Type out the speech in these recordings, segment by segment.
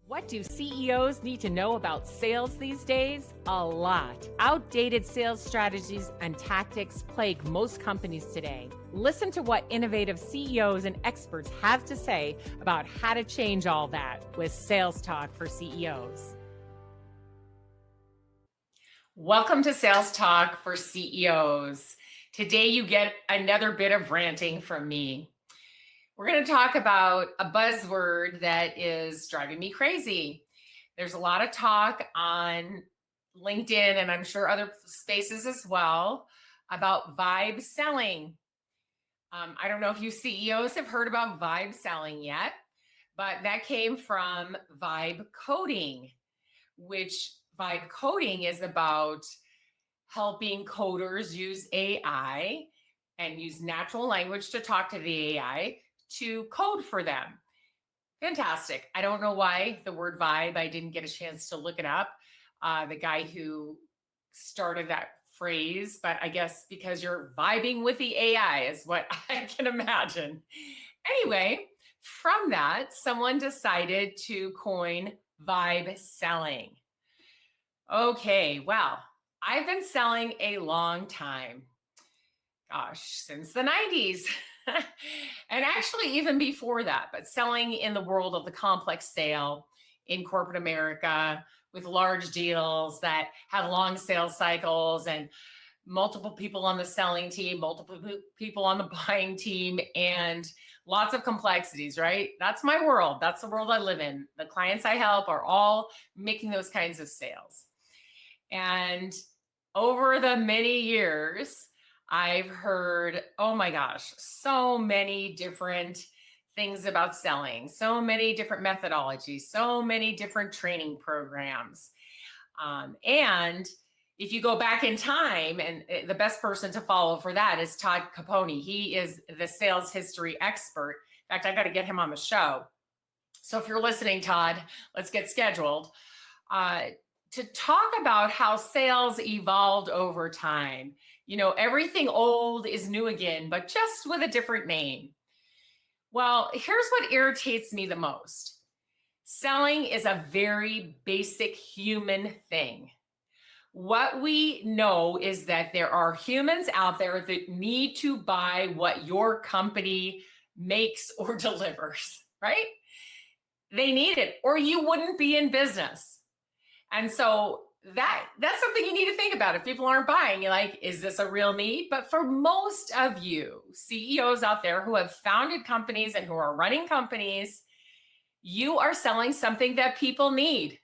What do CEOs need to know about sales these days? A lot. Outdated sales strategies and tactics plague most companies today. Listen to what innovative CEOs and experts have to say about how to change all that with Sales Talk for CEOs. Welcome to Sales Talk for CEOs. Today you get another bit of ranting from me. We're going to talk about a buzzword that is driving me crazy. There's a lot of talk on LinkedIn and I'm sure other spaces as well about vibe selling. I don't know if you CEOs have heard about vibe selling yet, but that came from vibe coding, which vibe coding is about helping coders use AI and use natural language to talk to the AI to code for them. Fantastic. I don't know why the word vibe, I didn't get a chance to look it up. The guy who started that phrase, but I guess because you're vibing with the AI is what I can imagine. Anyway, from that, someone decided to coin vibe selling. Okay, well, I've been selling a long time. Gosh, since the 90s. And actually even before that, but selling in the world of the complex sale in corporate America with large deals that have long sales cycles and multiple people on the selling team, multiple people on the buying team, and lots of complexities, right? That's my world. That's the world I live in. The clients I help are all making those kinds of sales. And over the many years, I've heard, oh my gosh, so many different things about selling, so many different methodologies, so many different training programs. And if you go back in time, and the best person to follow for that is Todd Capone. He is the sales history expert. In fact, I got to get him on the show. So if you're listening, Todd, let's get scheduled to talk about how sales evolved over time. You know, everything old is new again, but just with a different name. Well, here's what irritates me the most. Selling is a very basic human thing. What we know is that there are humans out there that need to buy what your company makes or delivers, right? They need it, or you wouldn't be in business. And so that's something you need to think about. If people aren't buying, you're like, is this a real need? But for most of you CEOs out there who have founded companies and who are running companies, you are selling something that people need.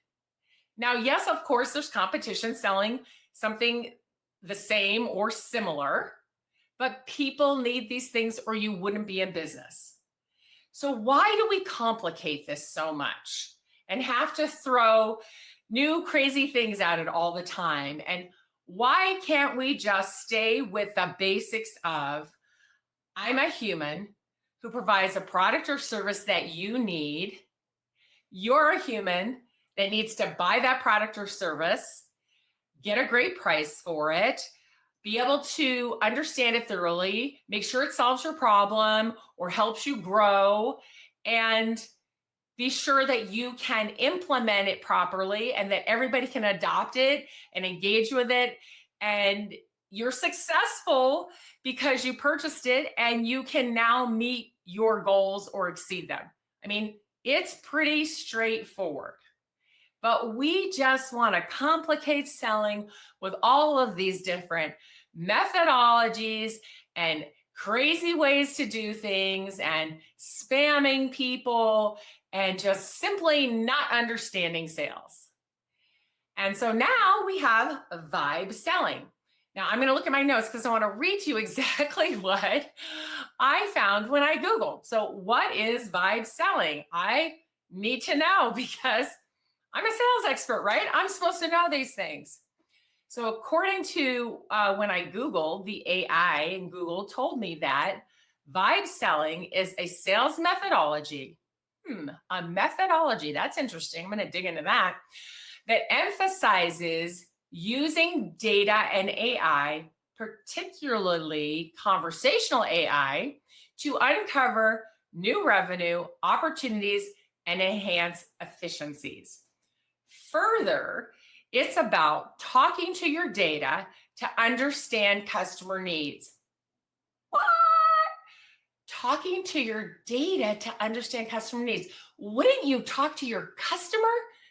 Now, yes, of course, there's competition selling something the same or similar, but people need these things or you wouldn't be in business. So why do we complicate this so much and have to throw new crazy things at it all the time? And why can't we just stay with the basics of, I'm a human who provides a product or service that you need. You're a human that needs to buy that product or service, get a great price for it, be able to understand it thoroughly, make sure it solves your problem or helps you grow, and be sure that you can implement it properly and that everybody can adopt it and engage with it. And you're successful because you purchased it and you can now meet your goals or exceed them. I mean, it's pretty straightforward. But we just want to complicate selling with all of these different methodologies and crazy ways to do things and spamming people and just simply not understanding sales. And so now we have vibe selling. Now I'm going to look at my notes because I want to read to you exactly what I found when I Googled. So what is vibe selling? I need to know because I'm a sales expert, right? I'm supposed to know these things. So according to when I Googled, the AI in Google told me that vibe selling is a sales methodology. A methodology, that's interesting. I'm going to dig into that emphasizes using data and AI, particularly conversational AI, to uncover new revenue opportunities and enhance efficiencies. Further, it's about talking to your data to understand customer needs. What? Talking to your data to understand customer needs. Wouldn't you talk to your customer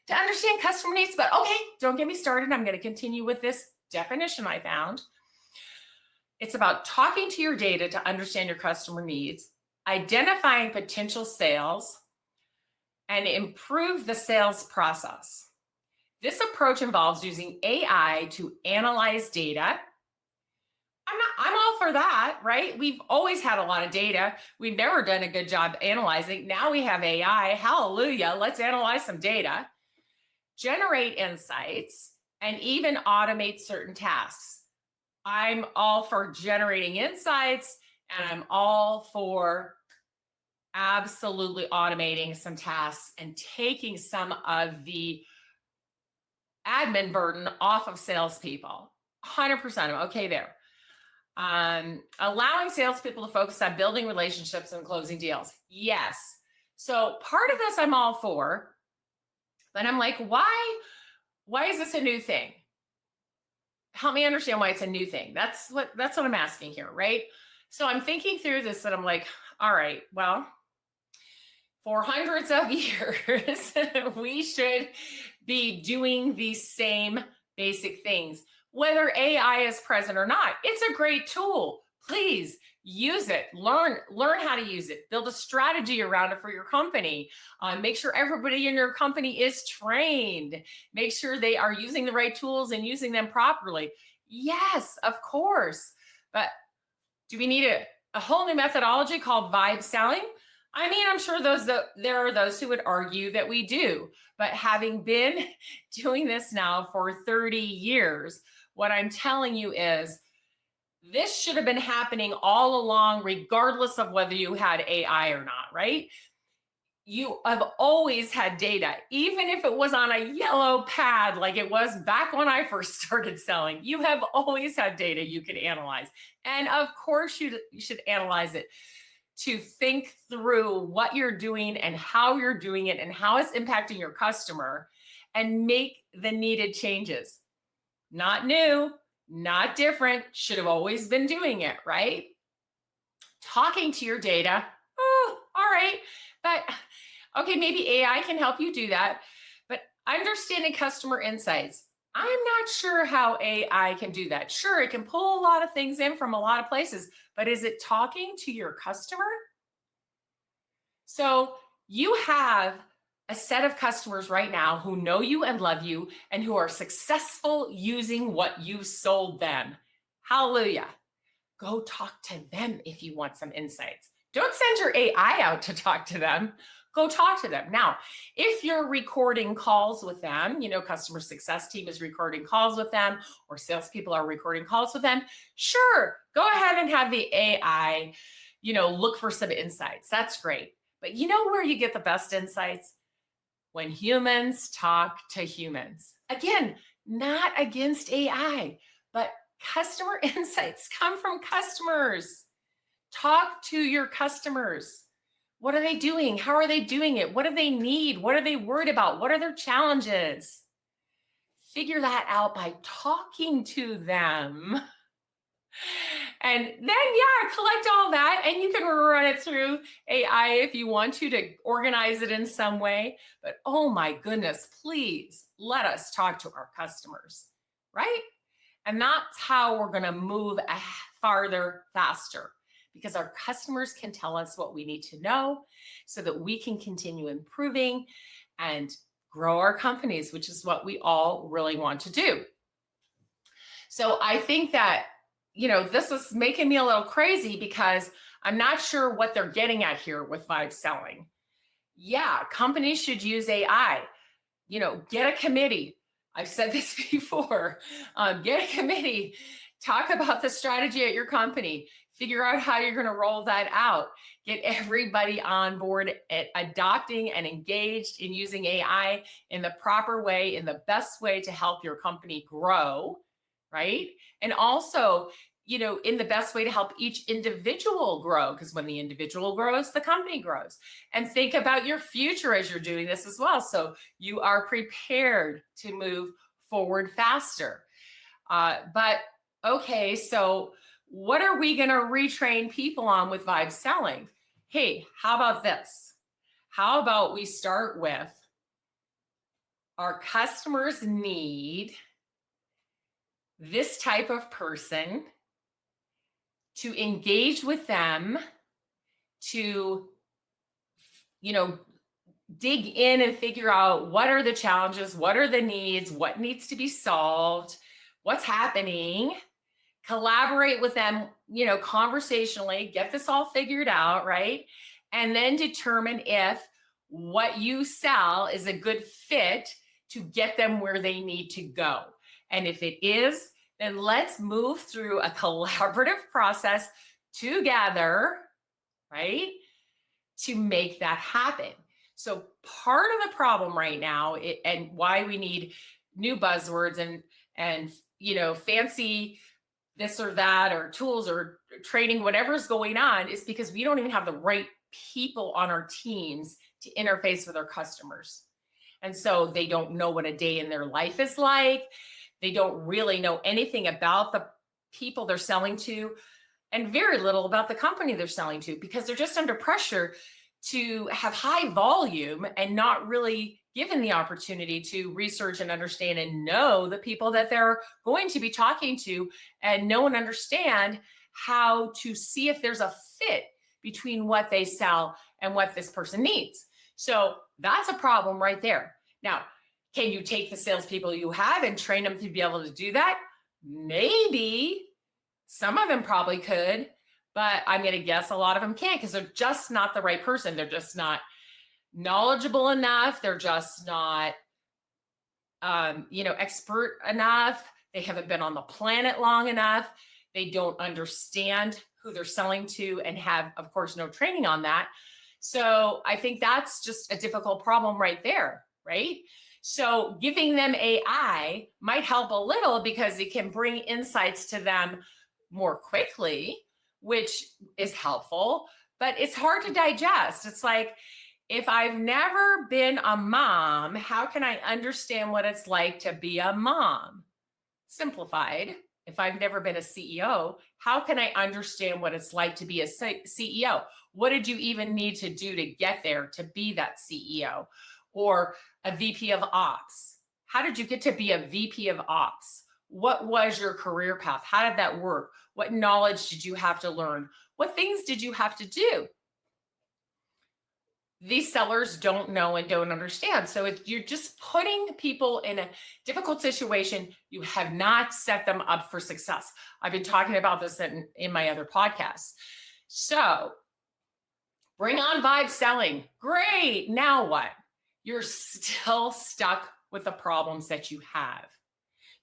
to understand customer needs? But okay, don't get me started. I'm going to continue with this definition I found. It's about talking to your data to understand your customer needs, identifying potential sales, and improve the sales process. This approach involves using AI to analyze data. I'm all for that, right? We've always had a lot of data. We've never done a good job analyzing. Now we have AI. Hallelujah. Let's analyze some data, generate insights, and even automate certain tasks. I'm all for generating insights, and I'm all for absolutely automating some tasks and taking some of the admin burden off of salespeople. 100%. I'm okay there. Allowing salespeople to focus on building relationships and closing deals. Yes. So part of this I'm all for, but I'm like, why is this a new thing? Help me understand why it's a new thing. That's what I'm asking here, right? So I'm thinking through this and I'm like, all right, well, for hundreds of years, we should be doing these same basic things, whether AI is present or not. It's a great tool. Please use it. Learn how to use it. Build a strategy around it for your company. Make sure everybody in your company is trained. Make sure they are using the right tools and using them properly. Yes, of course. But do we need a whole new methodology called vibe selling? I mean, I'm sure there are those who would argue that we do, but having been doing this now for 30 years, what I'm telling you is this should have been happening all along, regardless of whether you had AI or not, right? You have always had data, even if it was on a yellow pad, like it was back when I first started selling. You have always had data you could analyze. And of course, you should analyze it to think through what you're doing and how you're doing it and how it's impacting your customer and make the needed changes. Not new, not different, should have always been doing it, right? Talking to your data, oh, all right. But okay, maybe AI can help you do that. But understanding customer insights, I'm not sure how AI can do that. Sure, it can pull a lot of things in from a lot of places, but is it talking to your customer? So you have a set of customers right now who know you and love you and who are successful using what you sold them. Hallelujah. Go talk to them if you want some insights. Don't send your AI out to talk to them. Go talk to them. Now, if you're recording calls with them, customer success team is recording calls with them or salespeople are recording calls with them, sure, go ahead and have the AI, look for some insights. That's great. But you know where you get the best insights? When humans talk to humans. Again, not against AI, but customer insights come from customers. Talk to your customers. What are they doing? How are they doing it? What do they need? What are they worried about? What are their challenges? Figure that out by talking to them. And then, collect all that and you can run it through AI if you want to organize it in some way. But oh my goodness, please let us talk to our customers, right? And that's how we're going to move farther, faster, because our customers can tell us what we need to know so that we can continue improving and grow our companies, which is what we all really want to do. So I think that, this is making me a little crazy because I'm not sure what they're getting at here with vibe selling. Yeah, companies should use AI. Get a committee. I've said this before. Get a committee. Talk about the strategy at your company. Figure out how you're going to roll that out. Get everybody on board at adopting and engaged in using AI in the proper way, in the best way to help your company grow, right? And also in the best way to help each individual grow, because when the individual grows, the company grows. And think about your future as you're doing this as well. So you are prepared to move forward faster. But okay, so what are we going to retrain people on with vibe selling? Hey, how about this? How about we start with our customers need this type of person to engage with them, to, dig in and figure out what are the challenges, what are the needs, what needs to be solved, what's happening, collaborate with them, conversationally, get this all figured out, right? And then determine if what you sell is a good fit to get them where they need to go. And if it is, then let's move through a collaborative process together, right, to make that happen. So part of the problem right now, and why we need new buzzwords and fancy this or that or tools or training, whatever's going on, is because we don't even have the right people on our teams to interface with our customers. And so they don't know what a day in their life is like. They don't really know anything about the people they're selling to, and very little about the company they're selling to, because they're just under pressure to have high volume and not really given the opportunity to research and understand and know the people that they're going to be talking to, and know and understand how to see if there's a fit between what they sell and what this person needs. So that's a problem right there. Now, can you take the salespeople you have and train them to be able to do that? Maybe. Some of them probably could, but I'm going to guess a lot of them can't, because they're just not the right person. They're just not knowledgeable enough. They're just not, expert enough. They haven't been on the planet long enough. They don't understand who they're selling to and have, of course, no training on that. So I think that's just a difficult problem right there, right? So giving them AI might help a little, because it can bring insights to them more quickly, which is helpful, but it's hard to digest. It's like, if I've never been a mom, how can I understand what it's like to be a mom? Simplified. If I've never been a CEO, how can I understand what it's like to be a CEO? What did you even need to do to get there to be that CEO or a VP of ops? How did you get to be a VP of ops? What was your career path? How did that work? What knowledge did you have to learn? What things did you have to do? These sellers don't know and don't understand. So you're just putting people in a difficult situation. You have not set them up for success. I've been talking about this in my other podcasts. So bring on vibe selling. Great. Now what? You're still stuck with the problems that you have.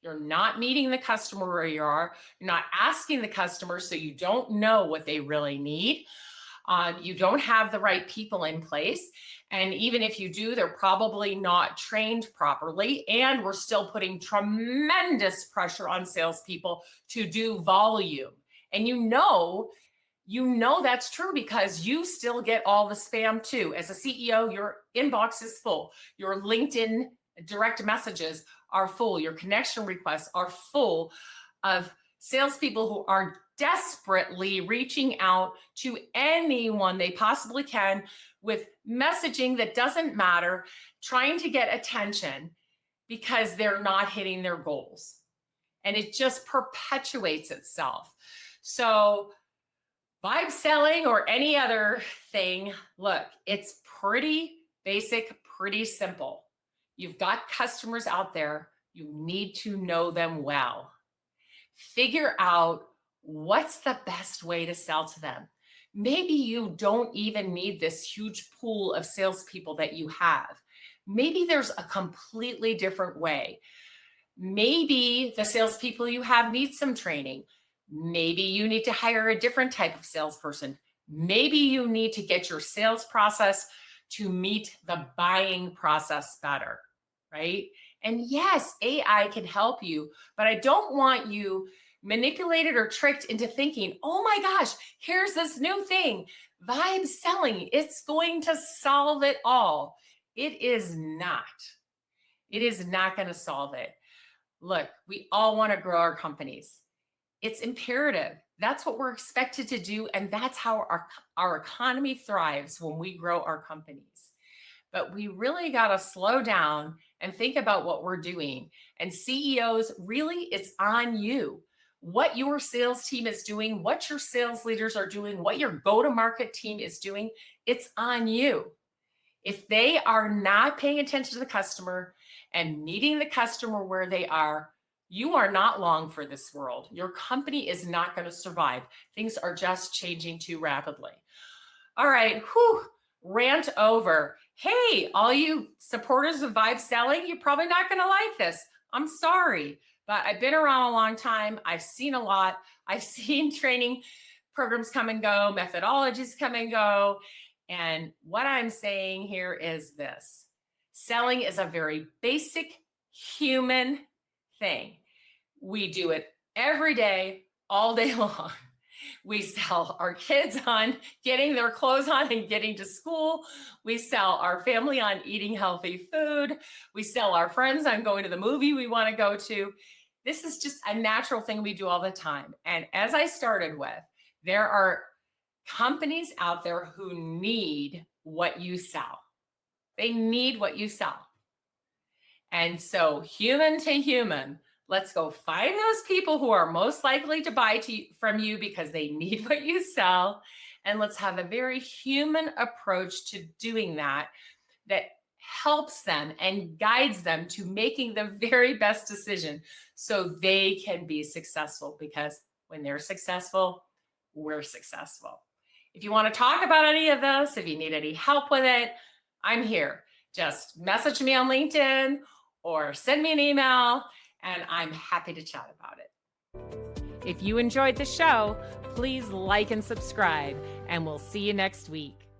You're not meeting the customer where you are. You're not asking the customer, so you don't know what they really need. You don't have the right people in place. And even if you do, they're probably not trained properly. And we're still putting tremendous pressure on salespeople to do volume. And you know that's true, because you still get all the spam too. As a CEO, your inbox is full. Your LinkedIn direct messages are full. Your connection requests are full of salespeople who are desperately reaching out to anyone they possibly can with messaging that doesn't matter, trying to get attention because they're not hitting their goals. And it just perpetuates itself. So vibe selling or any other thing, look, it's pretty basic, pretty simple. You've got customers out there. You need to know them well. Figure out what's the best way to sell to them. Maybe you don't even need this huge pool of salespeople that you have. Maybe there's a completely different way. Maybe the salespeople you have need some training. Maybe you need to hire a different type of salesperson. Maybe you need to get your sales process to meet the buying process better, right? And yes, AI can help you, but I don't want you manipulated or tricked into thinking, oh my gosh, here's this new thing, vibe selling. It's going to solve it all. It is not. It is not going to solve it. Look, we all want to grow our companies. It's imperative. That's what we're expected to do. And that's how our economy thrives, when we grow our companies. But we really got to slow down and think about what we're doing. And CEOs, really, it's on you. What your sales team is doing, what your sales leaders are doing, what your go-to-market team is doing, it's on you. If they are not paying attention to the customer and meeting the customer where they are, you are not long for this world. Your company is not going to survive. Things are just changing too rapidly. All right, rant over. Hey, all you supporters of vibe selling, you're probably not going to like this. I'm sorry, but I've been around a long time. I've seen a lot. I've seen training programs come and go, methodologies come and go. And what I'm saying here is this: selling is a very basic human thing. We do it every day, all day long. We sell our kids on getting their clothes on and getting to school. We sell our family on eating healthy food. We sell our friends on going to the movie we want to go to. This is just a natural thing we do all the time. And as I started with, there are companies out there who need what you sell. They need what you sell. And so, human to human, let's go find those people who are most likely to buy from you because they need what you sell. And let's have a very human approach to doing that helps them and guides them to making the very best decision so they can be successful. Because when they're successful, we're successful. If you want to talk about any of this, if you need any help with it, I'm here. Just message me on LinkedIn or send me an email, and I'm happy to chat about it. If you enjoyed the show, please like and subscribe, and we'll see you next week.